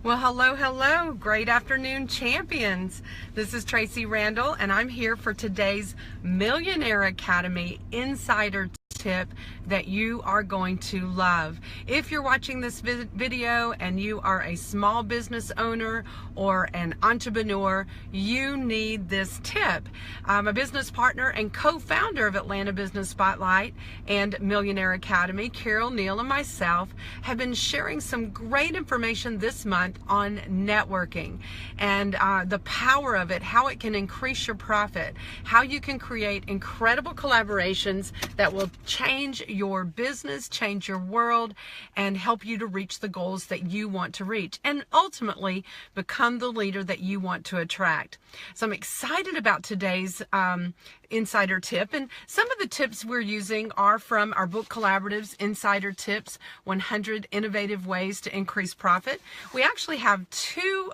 Well, hello. Great afternoon, champions. This is Tracee Randall, and I'm here for today's Millionaire Academy Insider tip that you are going to love. If you're watching this video and you are a small business owner or an entrepreneur, you need this tip. I'm a business partner and co-founder of Atlanta Business Spotlight and Millionaire Academy. Carol, Neal, and myself have been sharing some great information this month on networking and the power of it, how it can increase your profit, how you can create incredible collaborations that will change your business, change your world, and help you to reach the goals that you want to reach, and ultimately become the leader that you want to attract. So I'm excited about today's insider tip, and some of the tips we're using are from our book Collaboratives Insider Tips 100 Innovative Ways to Increase Profit. We actually have two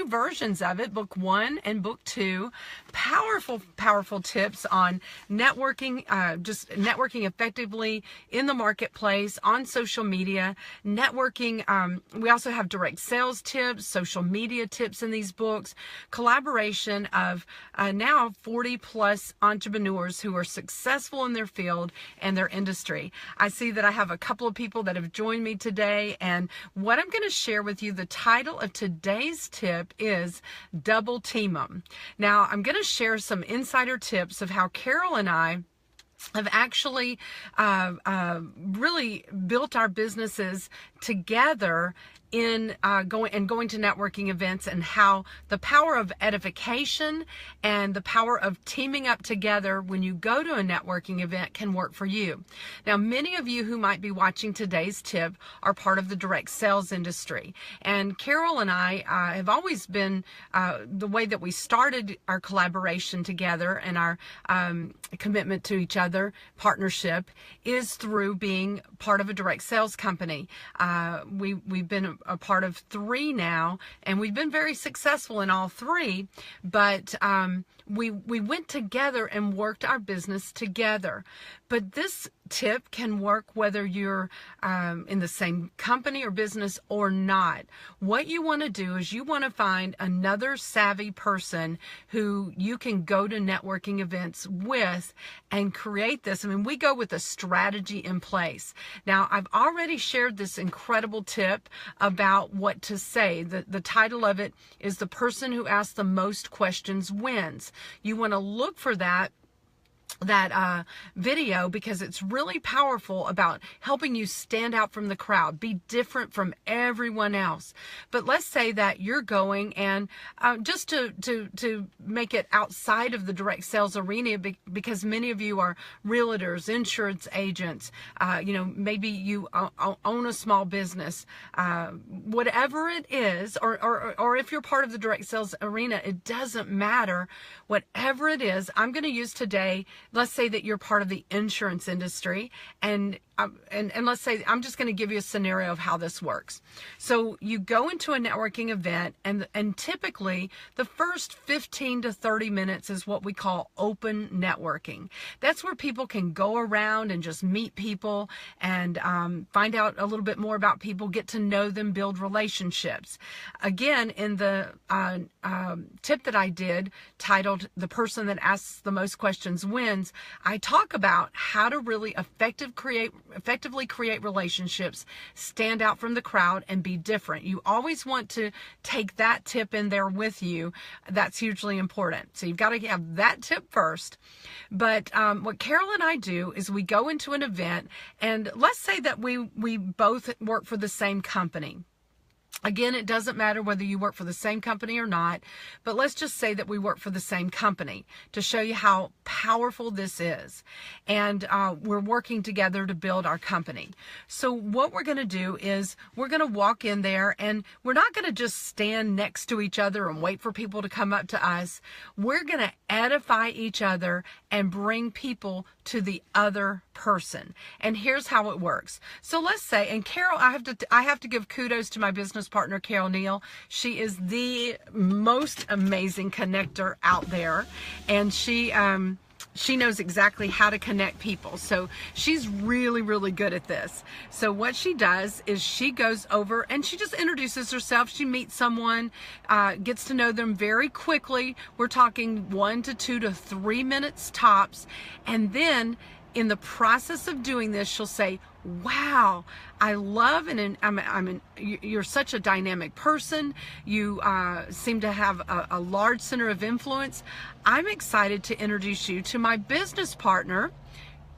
versions of it, book 1 and book 2. Powerful tips on networking, just networking effectively in the marketplace, on social media, networking. We also have direct sales tips, social media tips in these books, collaboration of now 40 plus entrepreneurs who are successful in their field and their industry. I see that I have a couple of people that have joined me today, and what I'm going to share with you, the title of today's tip is Double Team 'em. Now, I'm going to share some insider tips of how Carol and I have actually really built our businesses together in going to networking events, and how the power of edification and the power of teaming up together when you go to a networking event can work for you. Now, many of you who might be watching today's tip are part of the direct sales industry, and Carol and I have always been the way that we started our collaboration together and our commitment to each other, partnership, is through being part of a direct sales company. We've been a part of 3 now, and we've been very successful in all 3, but we went together and worked our business together. But this tip can work whether you're in the same company or business or not. What you want to do is you want to find another savvy person who you can go to networking events with and create this. I mean, we go with a strategy in place. Now, I've already shared this incredible tip about what to say. The title of it is The Person Who Asks the Most Questions Wins. You want to look for that video, because it's really powerful about helping you stand out from the crowd, be different from everyone else. But let's say that you're going, and just to make it outside of the direct sales arena, because many of you are realtors, insurance agents, maybe you own a small business, whatever it is, or if you're part of the direct sales arena, it doesn't matter. Whatever it is, I'm going to use today. Let's say that you're part of the insurance industry, and let's say, I'm just going to give you a scenario of how this works. So you go into a networking event, and typically the first 15 to 30 minutes is what we call open networking. That's where people can go around and just meet people and find out a little bit more about people, get to know them, build relationships. Again, in the tip that I did titled The Person That Asks the Most Questions Wins, I talk about how to really effectively create relationships, stand out from the crowd, and be different. You always want to take that tip in there with you. That's hugely important. So you've got to have that tip first. But what Carol and I do is we go into an event, and let's say that we both work for the same company. Again, it doesn't matter whether you work for the same company or not, but let's just say that we work for the same company to show you how powerful this is. And we're working together to build our company. So what we're going to do is we're going to walk in there, and we're not going to just stand next to each other and wait for people to come up to us. We're going to edify each other and bring people to the other person. And here's how it works. So let's say, and Carol, I have to give kudos to my business partner, Carol Neal. She is the most amazing connector out there, and she she knows exactly how to connect people. So she's really, really good at this. So what she does is she goes over and she just introduces herself. She meets someone, gets to know them very quickly. We're talking 1 to 2 to 3 minutes tops. And then in the process of doing this, she'll say, wow, I love you're such a dynamic person. You seem to have a large center of influence. I'm excited to introduce you to my business partner,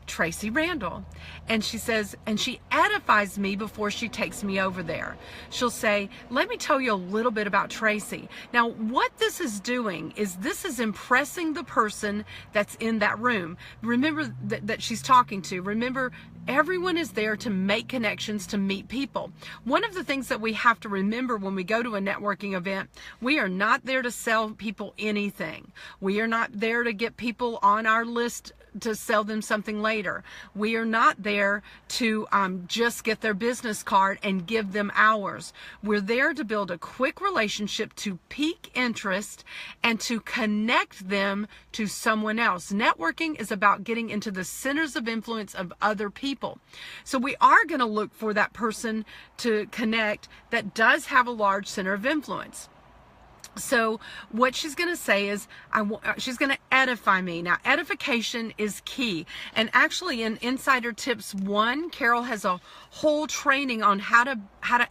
Tracee Randall. And she says, and she edifies me before she takes me over there. She'll say, let me tell you a little bit about Tracee. Now, what this is doing is this is impressing the person that's in that room. Remember that she's talking to. Remember, everyone is there to make connections, to meet people. One of the things that we have to remember when we go to a networking event, we are not there to sell people anything. We are not there to get people on our list to sell them something later. We are not there to just get their business card and give them ours. We're there to build a quick relationship, to pique interest, and to connect them to someone else. Networking is about getting into the centers of influence of other people. So we are going to look for that person to connect that does have a large center of influence. So what she's going to say is, she's going to edify me. Now, edification is key. And actually in Insider Tips 1, Carol has a whole training on how to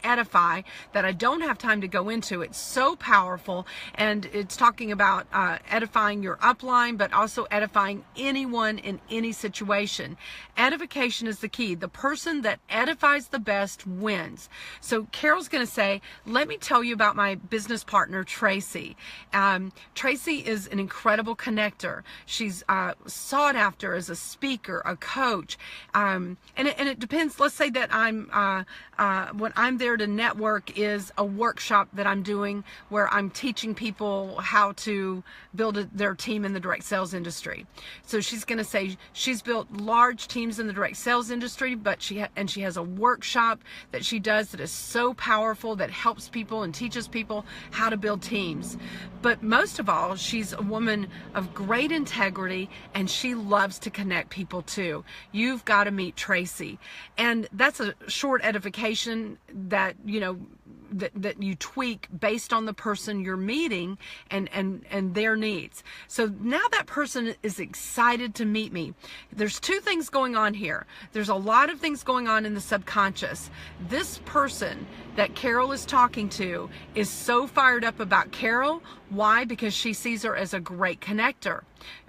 edify that I don't have time to go into. It's so powerful. And it's talking about edifying your upline, but also edifying anyone in any situation. Edification is the key. The person that edifies the best wins. So Carol's going to say, let me tell you about my business partner, Tracee. Tracee is an incredible connector. She's sought after as a speaker, a coach, and it depends. Let's say that when I'm there to network is a workshop that I'm doing where I'm teaching people how to build their team in the direct sales industry. So she's going to say she's built large teams in the direct sales industry, but she has a workshop that she does that is so powerful that helps people and teaches people how to build teams. But most of all, she's a woman of great integrity, and she loves to connect people too. You've got to meet Tracee. And that's a short edification that, you know, that you tweak based on the person you're meeting and their needs. So now that person is excited to meet me. There's two things going on here. There's a lot of things going on in the subconscious. This person that Carol is talking to is so fired up about Carol. Why? Because she sees her as a great connector.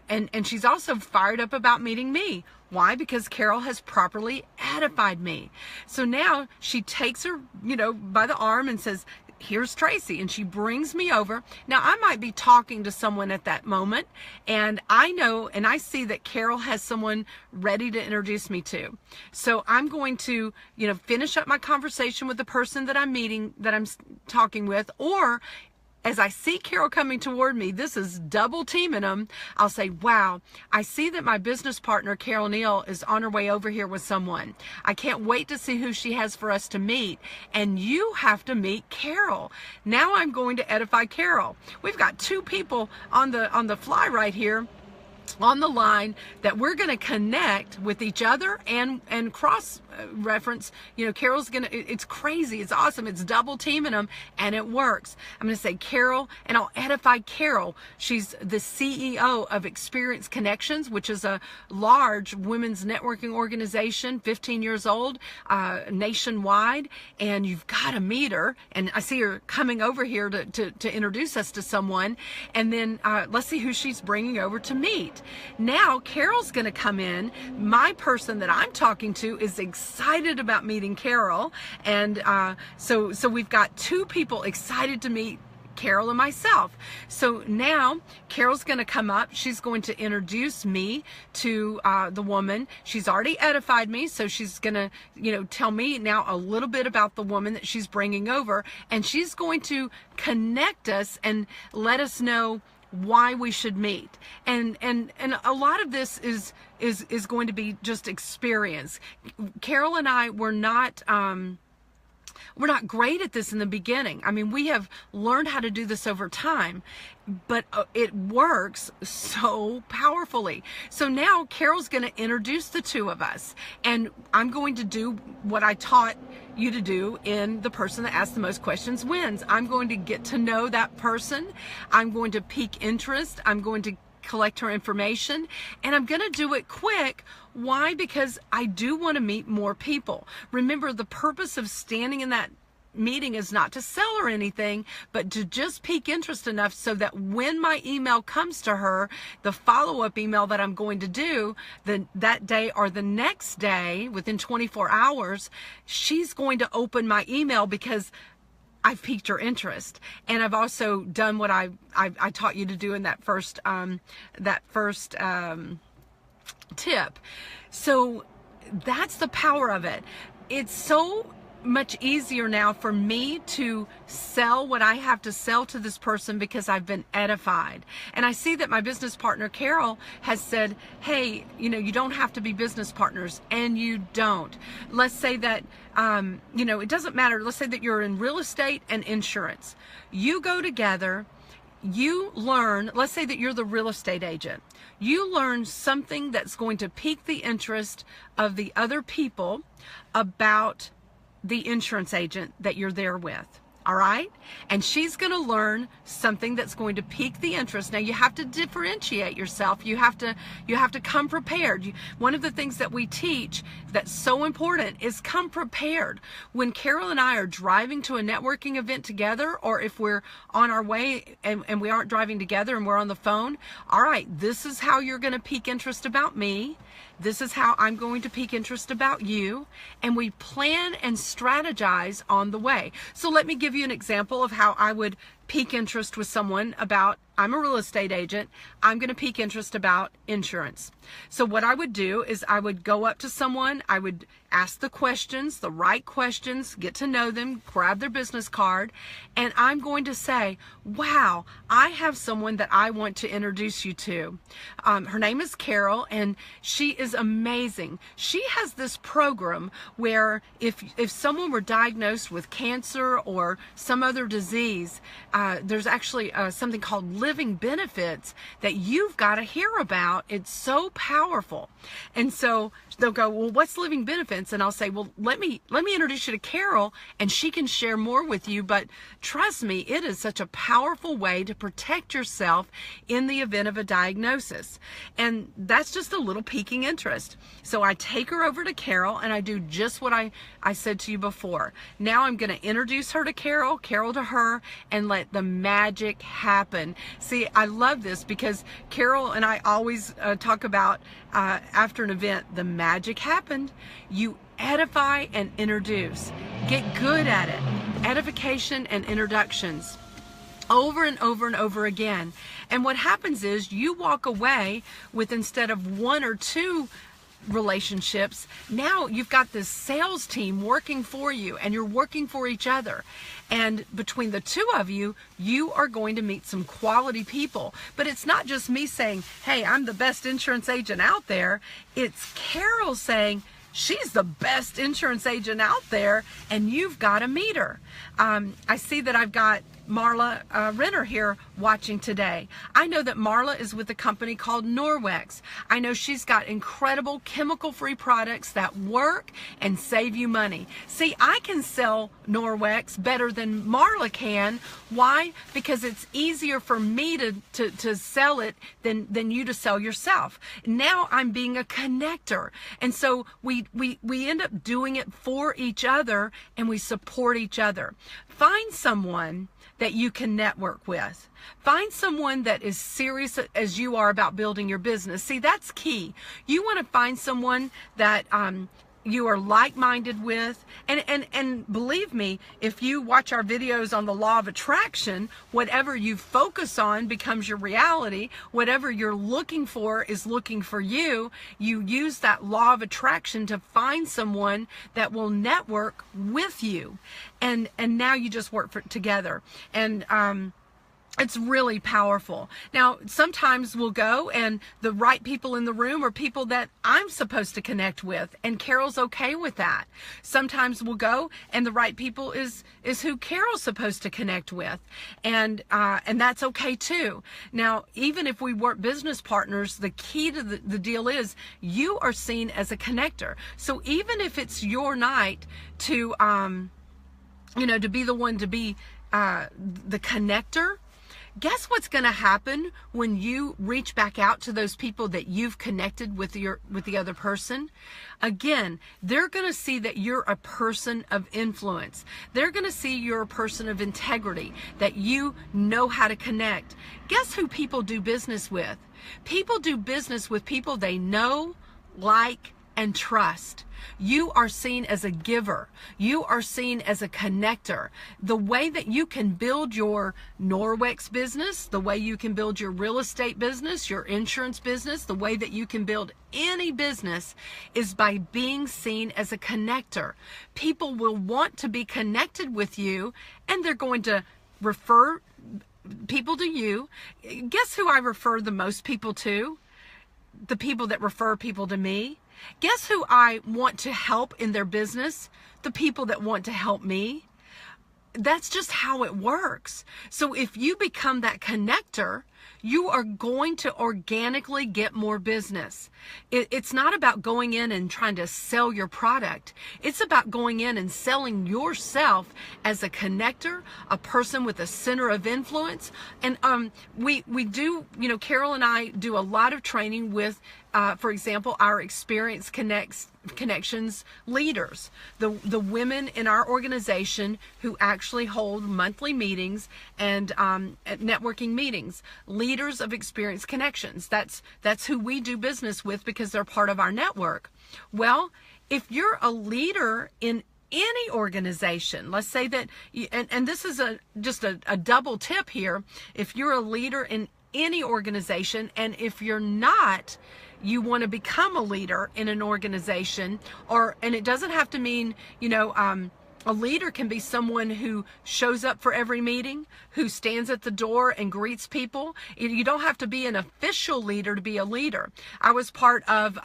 And she's also fired up about meeting me. Why? Because Carol has properly edified me. So now she takes her, you know, by the arm and says, here's Tracee, and she brings me over. Now, I might be talking to someone at that moment, and I know and I see that Carol has someone ready to introduce me to. So I'm going to, you know, finish up my conversation with the person that I'm meeting, that I'm talking with, or as I see Carol coming toward me, this is double teaming them. I'll say, wow, I see that my business partner, Carol Neal, is on her way over here with someone. I can't wait to see who she has for us to meet. And you have to meet Carol. Now I'm going to edify Carol. We've got two people on the fly right here, on the line, that we're going to connect with each other and cross reference. You know, Carol's going to, it's crazy. It's awesome. It's double teaming them, and it works. I'm going to say Carol, and I'll edify Carol. She's the CEO of Experience Connections, which is a large women's networking organization, 15 years old, nationwide, and you've got to meet her. And I see her coming over here to introduce us to someone. And then let's see who she's bringing over to meet. Now Carol's going to come in. My person that I'm talking to is excited about meeting Carol, and so we've got two people excited to meet Carol and myself. So now Carol's going to come up. She's going to introduce me to the woman. She's already edified me, so she's going to, you know, tell me now a little bit about the woman that she's bringing over, and she's going to connect us and let us know why we should meet. And a lot of this is going to be just experience. Carol and I were not We're not great at this in the beginning. I mean, we have learned how to do this over time, but it works so powerfully. So now Carol's going to introduce the two of us, and I'm going to do what I taught you to do in the person that asks the most questions wins. I'm going to get to know that person. I'm going to pique interest. I'm going to collect her information, and I'm going to do it quick. Why? Because I do want to meet more people. Remember, the purpose of standing in that meeting is not to sell her anything, but to just pique interest enough so that when my email comes to her, the follow-up email that I'm going to do that day or the next day, within 24 hours, she's going to open my email because I've piqued her interest. And I've also done what I taught you to do in that first tip. So that's the power of it. It's so much easier now for me to sell what I have to sell to this person because I've been edified. And I see that my business partner Carol has said, hey, you don't have to be business partners, and you don't. Let's say that it doesn't matter. Let's say that you're in real estate and insurance. You go together, you learn. Let's say that you're the real estate agent. You learn something that's going to pique the interest of the other people about the insurance agent that you're there with. All right? And she's going to learn something that's going to pique the interest. Now, you have to differentiate yourself. You have to come prepared. One of the things that we teach that's so important is come prepared. When Carol and I are driving to a networking event together, or if we're on our way and we aren't driving together and we're on the phone, all right, this is how you're going to pique interest about me. This is how I'm going to pique interest about you. And we plan and strategize on the way. So let me give you an example of how I would pique interest with someone about, I'm a real estate agent, I'm going to pique interest about insurance. So what I would do is I would go up to someone, I would ask the questions, the right questions, get to know them, grab their business card, and I'm going to say, wow, I have someone that I want to introduce you to. Her name is Carol, and she is amazing. She has this program where if someone were diagnosed with cancer or some other disease, there's actually something called living benefits that you've got to hear about. It's so powerful. And so they'll go, well, what's living benefits? And I'll say, well, let me introduce you to Carol, and she can share more with you. But trust me, it is such a powerful way to protect yourself in the event of a diagnosis. And that's just a little piquing interest. So I take her over to Carol, and I do just what I said to you before. Now I'm going to introduce her to Carol, Carol to her, and let the magic happen. See, I love this because Carol and I always talk about after an event, the magic happened. You edify and introduce. Get good at it. Edification and introductions. Over and over and over again. And what happens is you walk away with, instead of one or two relationships, now you've got this sales team working for you, and you're working for each other. And between the two of you, you are going to meet some quality people. But it's not just me saying, hey, I'm the best insurance agent out there. It's Carol saying, she's the best insurance agent out there, and you've got to meet her. I see that I've got Marla Renner here watching today. I know that Marla is with a company called Norwex. I know she's got incredible chemical-free products that work and save you money. See, I can sell Norwex better than Marla can. Why? Because it's easier for me to sell it than you to sell yourself. Now I'm being a connector. And so we end up doing it for each other, and we support each other. Find someone that you can network with. Find someone that is serious as you are about building your business. See, that's key. You want to find someone that you are like-minded with, and believe me, if you watch our videos on the law of attraction, whatever you focus on becomes your reality. Whatever you're looking for is looking for you. You use that law of attraction to find someone that will network with you, and now you just work together. And It's really powerful. Now, sometimes we'll go and the right people in the room are people that I'm supposed to connect with, and Carol's okay with that. Sometimes we'll go and the right people is who Carol's supposed to connect with, and that's okay too. Now, even if we weren't business partners, the key to the deal is you are seen as a connector. So even if it's your night to to be the one to be the connector, guess what's going to happen when you reach back out to those people that you've connected with the other person? Again, they're going to see that you're a person of influence. They're going to see you're a person of integrity, that you know how to connect. Guess who people do business with? People do business with people they know, like, and trust. You are seen as a giver. You are seen as a connector. The way that you can build your Norwex business, the way you can build your real estate business, your insurance business, the way that you can build any business is by being seen as a connector. People will want to be connected with you, and they're going to refer people to you. Guess who I refer the most people to? The people that refer people to me. Guess who I want to help in their business? The people that want to help me. That's just how it works. So if you become that connector, you are going to organically get more business. It's not about going in and trying to sell your product. It's about going in and selling yourself as a connector, a person with a center of influence. And we do, Carol and I do a lot of training with, for example, our Experience Connections leaders, the women in our organization who actually hold monthly meetings and networking meetings. Leaders of Experience Connections. That's who we do business with because they're part of our network. Well, if you're a leader in any organization, let's say that, and this is just a double tip here, if you're a leader in any organization, and if you're not, you want to become a leader in an organization, and it doesn't have to mean, a leader can be someone who shows up for every meeting, who stands at the door and greets people. You don't have to be an official leader to be a leader. I was part of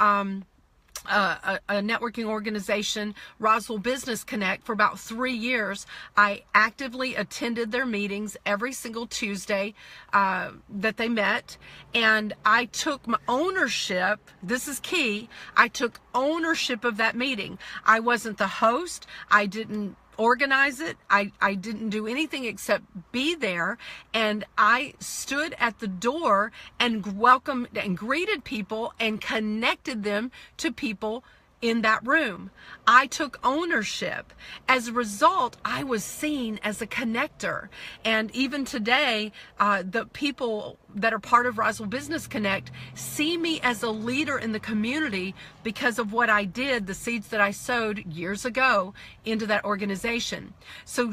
a networking organization, Roswell Business Connect, for about 3 years. I actively attended their meetings every single Tuesday that they met, and I took my ownership. This is key. I took ownership of that meeting. I wasn't the host. I didn't organize it. I didn't do anything except be there, and I stood at the door and welcomed and greeted people and connected them to people in that room. I took ownership. As a result, I was seen as a connector. And even today, the people that are part of Roswell Business Connect see me as a leader in the community because of what I did, the seeds that I sowed years ago into that organization. So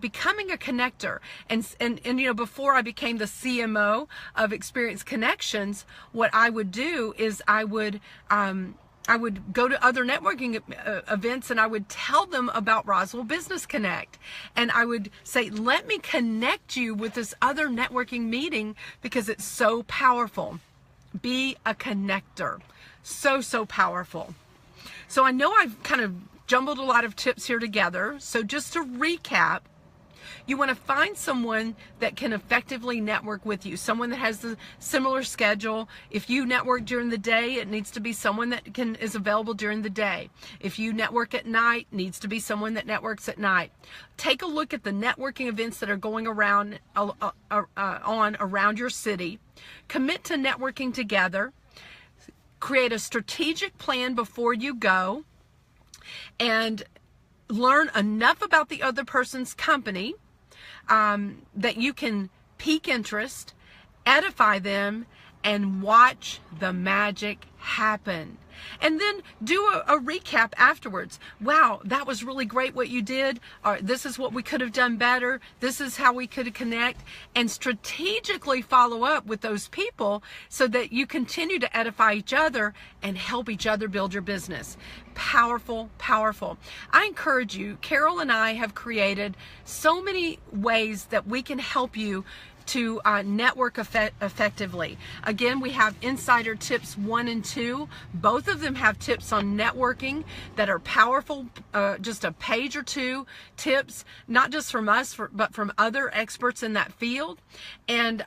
becoming a connector, and before I became the CMO of Experience Connections, what I would do is I would go to other networking events and I would tell them about Roswell Business Connect. And I would say, let me connect you with this other networking meeting because it's so powerful. Be a connector. So powerful. So I know I've kind of jumbled a lot of tips here together. So just to recap, you want to find someone that can effectively network with you, someone that has the similar schedule. If you network during the day, it needs to be someone that is available during the day. If you network at night, it needs to be someone that networks at night. Take a look at the networking events that are going around around your city. Commit to networking together. Create a strategic plan before you go, and learn enough about the other person's company that you can pique interest, edify them, and watch the magic happen. And then do a recap afterwards. Wow, that was really great what you did. This is what we could have done better. This is how we could connect. And strategically follow up with those people so that you continue to edify each other and help each other build your business. Powerful, powerful. I encourage you, Carol and I have created so many ways that we can help you to network effectively. Again, we have Insider Tips 1 and 2. Both of them have tips on networking that are powerful, just a page or two tips, not just from us, but from other experts in that field. And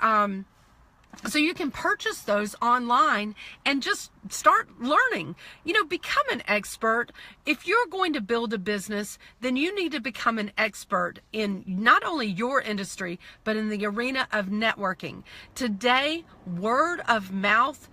so you can purchase those online and just start learning. You know, become an expert. If you're going to build a business, then you need to become an expert in not only your industry, but in the arena of networking. Today, word of mouth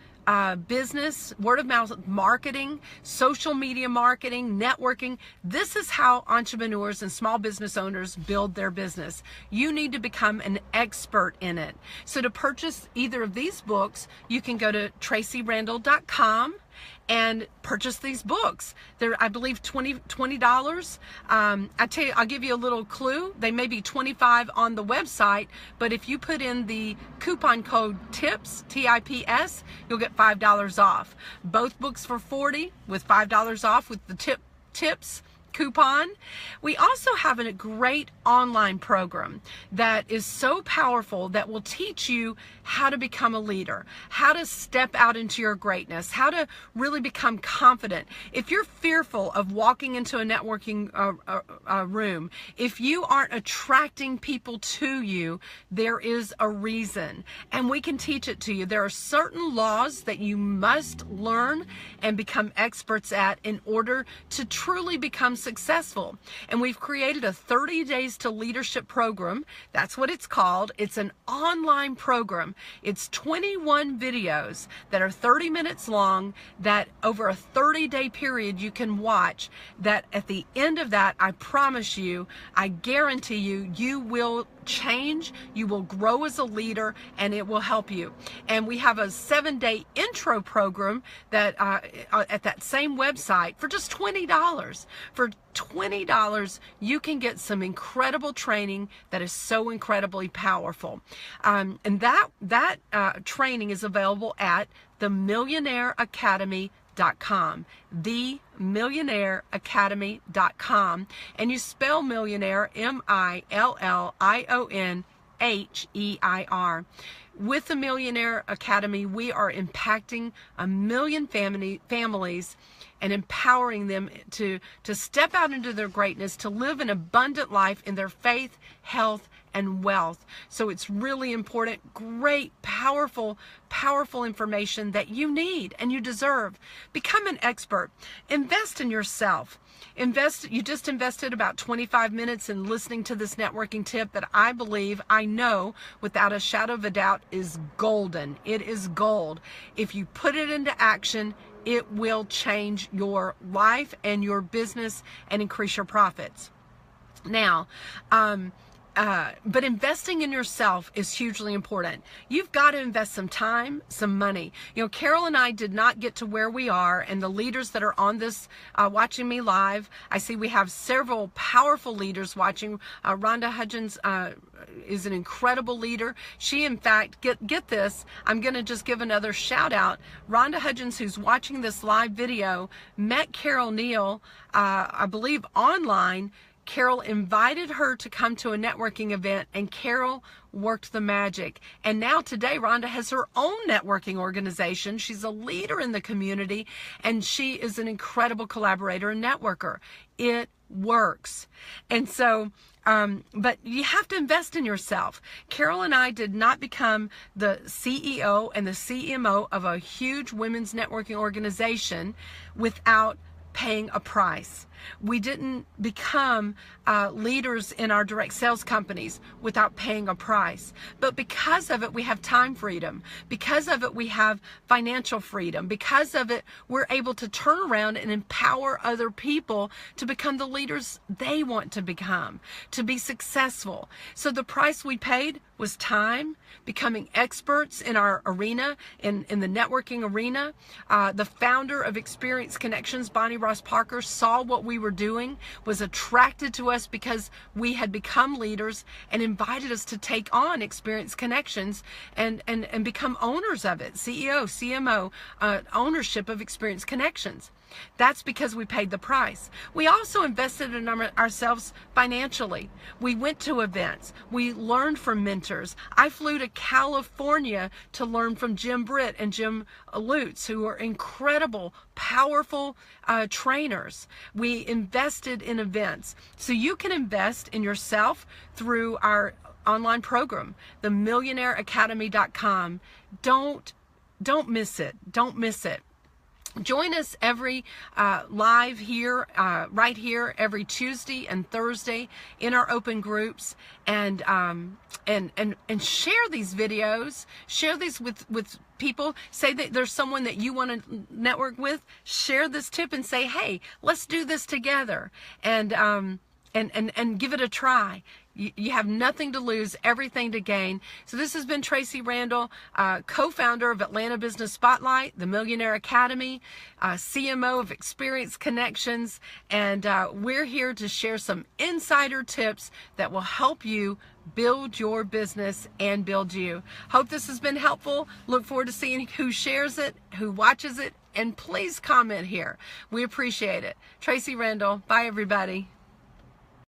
business, word of mouth marketing, social media marketing, networking. This is how entrepreneurs and small business owners build their business. You need to become an expert in it. So to purchase either of these books, you can go to TraceeRandall.com and purchase these books. They're, I believe, $20. I tell you, I'll give you a little clue. They may be $25 on the website, but if you put in the coupon code TIPS, T-I-P-S, you'll get $5 off. Both books for $40 with $5 off with the TIPS coupon. We also have a great online program that is so powerful that will teach you how to become a leader, how to step out into your greatness, how to really become confident. If you're fearful of walking into a networking room, if you aren't attracting people to you, there is a reason, and we can teach it to you. There are certain laws that you must learn and become experts at in order to truly become successful. And we've created a 30 Days to Leadership program. That's what it's called. It's an online program. It's 21 videos that are 30 minutes long that over a 30-day period you can watch, that at the end of that, I promise you, I guarantee you, you will change, you will grow as a leader, and it will help you. And we have a 7-day intro program that at that same website for just $20. For $20, you can get some incredible training that is so incredibly powerful. And that training is available at themillionaireacademy.com, themillionaireacademy.com, and you spell millionaire MILLIONHEIR. With the Millionaire Academy, we are impacting 1 million families and empowering them to step out into their greatness, to live an abundant life in their faith, health, and wealth. So it's really important, great, powerful information that you need and you deserve. Become an expert. Invest in yourself. You just invested about 25 minutes in listening to this networking tip that I believe, I know, without a shadow of a doubt, is golden. It is gold. If you put it into action, it will change your life and your business and increase your profits. Now, but investing in yourself is hugely important. You've got to invest some time, some money. You know, Carol and I did not get to where we are, and the leaders that are on this, watching me live, I see we have several powerful leaders watching. Rhonda Hudgens is an incredible leader. She, in fact, get this, I'm going to just give another shout out. Rhonda Hudgens, who's watching this live video, met Carol Neal, I believe online. Carol invited her to come to a networking event, and Carol worked the magic. And now today, Rhonda has her own networking organization. She's a leader in the community, and she is an incredible collaborator and networker. It works. And so, but you have to invest in yourself. Carol and I did not become the CEO and the CMO of a huge women's networking organization without paying a price. We didn't become leaders in our direct sales companies without paying a price. But because of it, we have time freedom. Because of it, we have financial freedom. Because of it, we're able to turn around and empower other people to become the leaders they want to become, to be successful. So the price we paid was time, becoming experts in our arena, in the networking arena. The founder of Experience Connections, Bonnie Ross Parker, saw what we were doing, was attracted to us because we had become leaders, and invited us to take on Experience Connections and become owners of it, CEO, CMO, ownership of Experience Connections. That's because we paid the price. We also invested in ourselves financially. We went to events. We learned from mentors. I flew to California to learn from Jim Britt and Jim Lutz, who are incredible, powerful trainers. We invested in events. So you can invest in yourself through our online program, themillionaireacademy.com. Don't miss it. Don't miss it. Join us every live here, right here, every Tuesday and Thursday in our open groups, and share these videos. Share these with people. Say that there's someone that you want to network with. Share this tip and say, hey, let's do this together, and give it a try. You have nothing to lose, everything to gain. So this has been Tracee Randall, co-founder of Atlanta Business Spotlight, the Millionaire Academy, CMO of Experience Connections, and we're here to share some insider tips that will help you build your business and build you. Hope this has been helpful. Look forward to seeing who shares it, who watches it, and please comment here. We appreciate it. Tracee Randall. Bye, everybody.